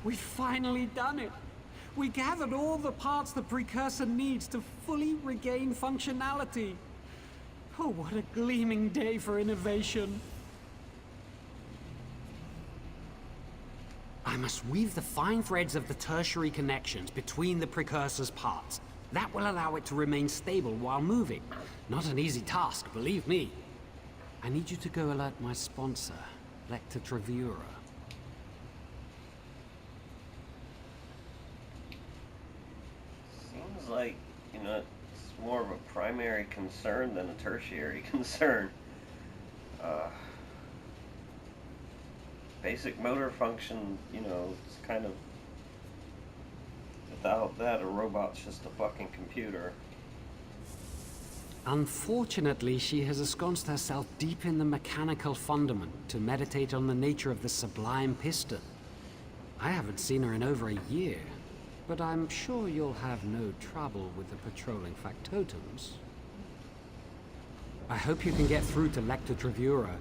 We've finally done it. We gathered all the parts the Precursor needs to fully regain functionality. Oh, what a gleaming day for innovation. I must weave the fine threads of the tertiary connections between the Precursor's parts. That will allow it to remain stable while moving. Not an easy task, believe me. I need you to go alert my sponsor, Lector Travura. Seems like, it's more of a primary concern than a tertiary concern. Basic motor function, it's kind of... Without that, a robot's just a fucking computer. Unfortunately, she has ensconced herself deep in the mechanical fundament to meditate on the nature of the sublime piston. I haven't seen her in over a year, but I'm sure you'll have no trouble with the patrolling factotums. I hope you can get through to Lector Travura.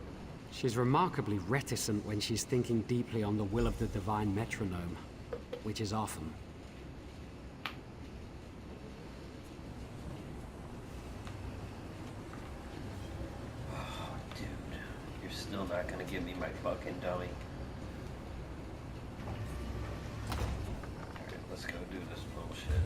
She's remarkably reticent when she's thinking deeply on the will of the divine metronome, which is often. Oh, dude. You're still not gonna give me my fucking dummy. Alright, let's go do this bullshit.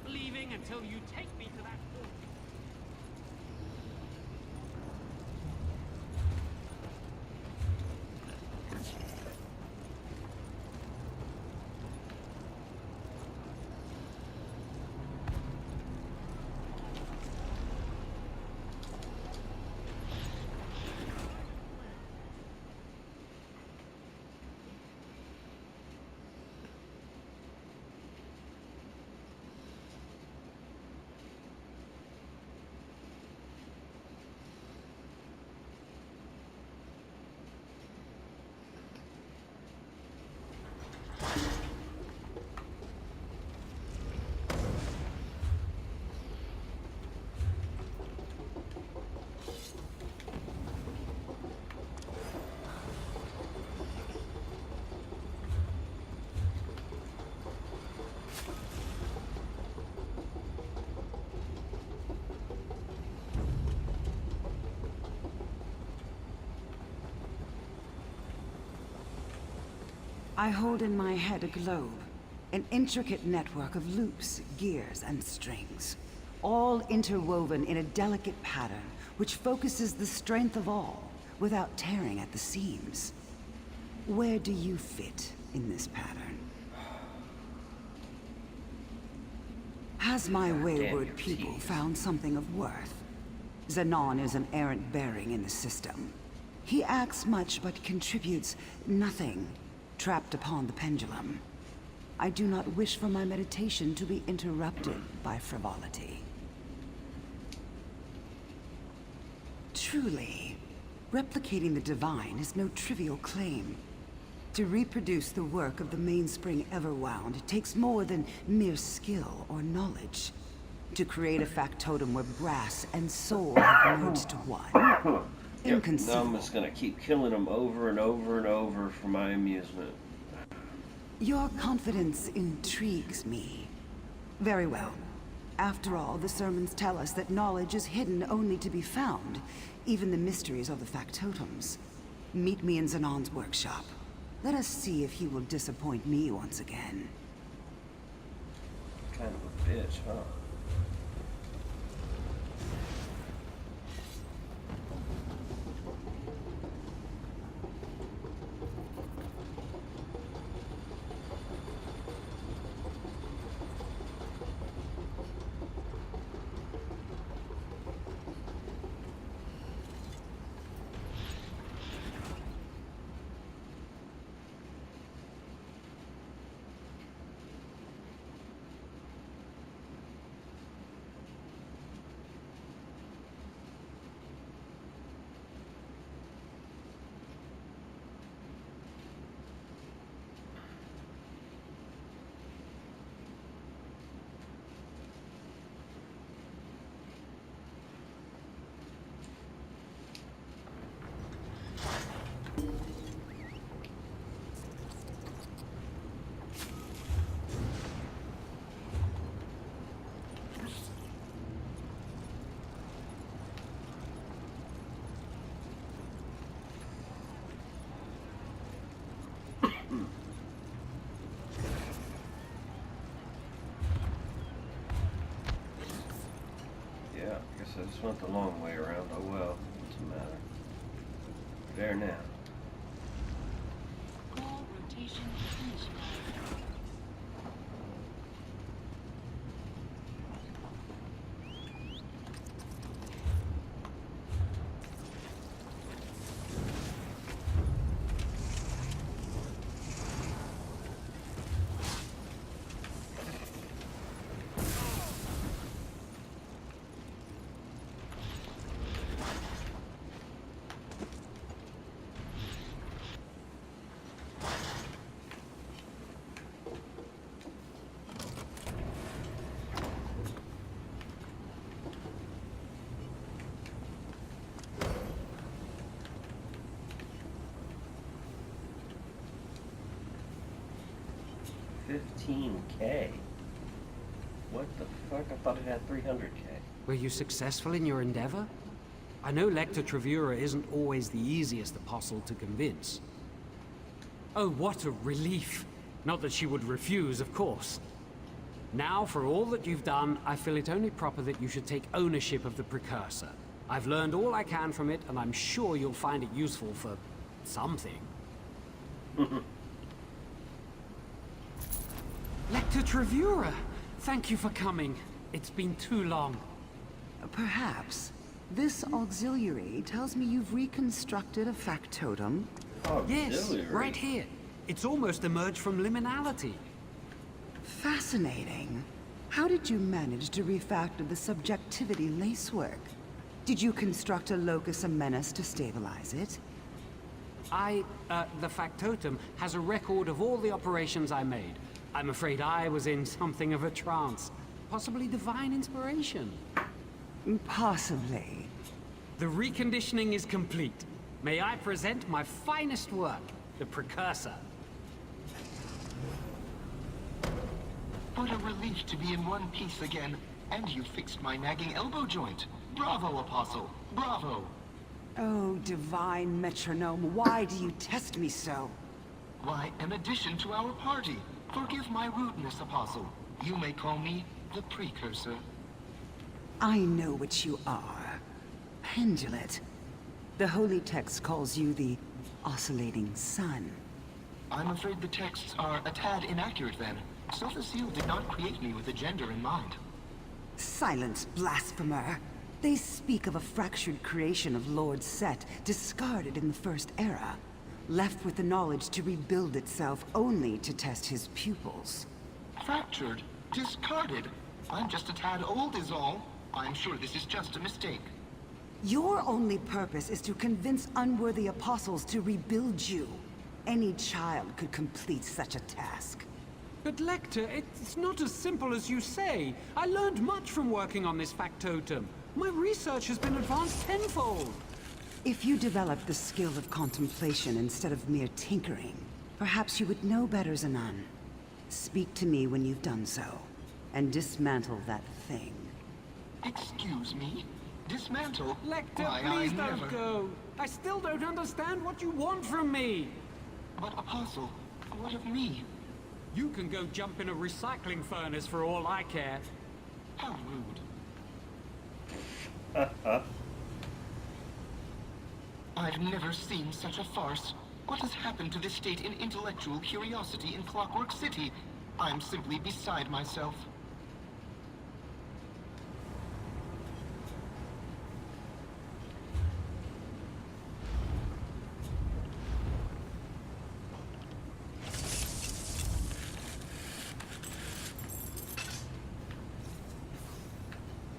Leaving until you take me to that port. I hold in my head a globe, an intricate network of loops, gears, and strings, all interwoven in a delicate pattern which focuses the strength of all without tearing at the seams. Where do you fit in this pattern? Has my wayward pupil found something of worth? Xenon is an errant bearing in the system. He acts much but contributes nothing, trapped upon the pendulum. I do not wish for my meditation to be interrupted by frivolity. Truly, replicating the divine is no trivial claim. To reproduce the work of the mainspring Everwound takes more than mere skill or knowledge. To create a factotum where brass and soul have merged to one, Yep, now I'm Inconceivable. just gonna keep killing them over and over and over for my amusement. Your confidence intrigues me. Very well. After all, the sermons tell us that knowledge is hidden only to be found, even the mysteries of the factotums. Meet me in Zanon's workshop. Let us see if he will disappoint me once again. Kind of a bitch, huh? Yeah, I guess I just went the long way around. Oh well, doesn't matter. There now. Core rotation initiated. $15K. What the fuck? I thought it had 300K. Were you successful in your endeavor? I know Lector Travura isn't always the easiest apostle to convince. Oh, what a relief. Not that she would refuse, of course. Now, for all that you've done, I feel it only proper that you should take ownership of the Precursor. I've learned all I can from it, and I'm sure you'll find it useful for something. Lector Travura, thank you for coming. It's been too long. Perhaps. This auxiliary tells me you've reconstructed a factotum. Yes, Auxiliary. right here. It's almost emerged from liminality. Fascinating. How did you manage to refactor the subjectivity lacework? Did you construct a locus amenus to stabilize it? The factotum has a record of all the operations I made. I'm afraid I was in something of a trance. Possibly divine inspiration. Possibly. The reconditioning is complete. May I present my finest work, the Precursor. What a relief to be in one piece again. And you fixed my nagging elbow joint. Bravo, Apostle. Bravo. Oh, divine metronome, why do you test me so? Why, an addition to our party. Forgive my rudeness, Apostle. You may call me the Precursor. I know what you are. Pendulate. The holy text calls you the Oscillating Sun. I'm afraid the texts are a tad inaccurate then. Sofa Seal did not create me with a gender in mind. Silence, blasphemer. They speak of a fractured creation of Lord Set, discarded in the First Era. Left with the knowledge to rebuild itself only to test his pupils. Fractured? Discarded? I'm just a tad old is all. I'm sure this is just a mistake. Your only purpose is to convince unworthy apostles to rebuild you. Any child could complete such a task. But Lector, it's not as simple as you say. I learned much from working on this factotum. My research has been advanced tenfold. If you developed the skill of contemplation instead of mere tinkering, perhaps you would know better, Zanan. Speak to me when you've done so, and dismantle that thing. Excuse me? Dismantle? Lecter, Why, please I don't never... go. I still don't understand what you want from me. But Apostle, what of me? You can go jump in a recycling furnace for all I care. How rude. I've never seen such a farce. What has happened to the state in intellectual curiosity in Clockwork City? I'm simply beside myself.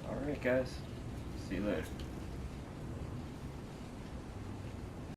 Alright guys, see you later.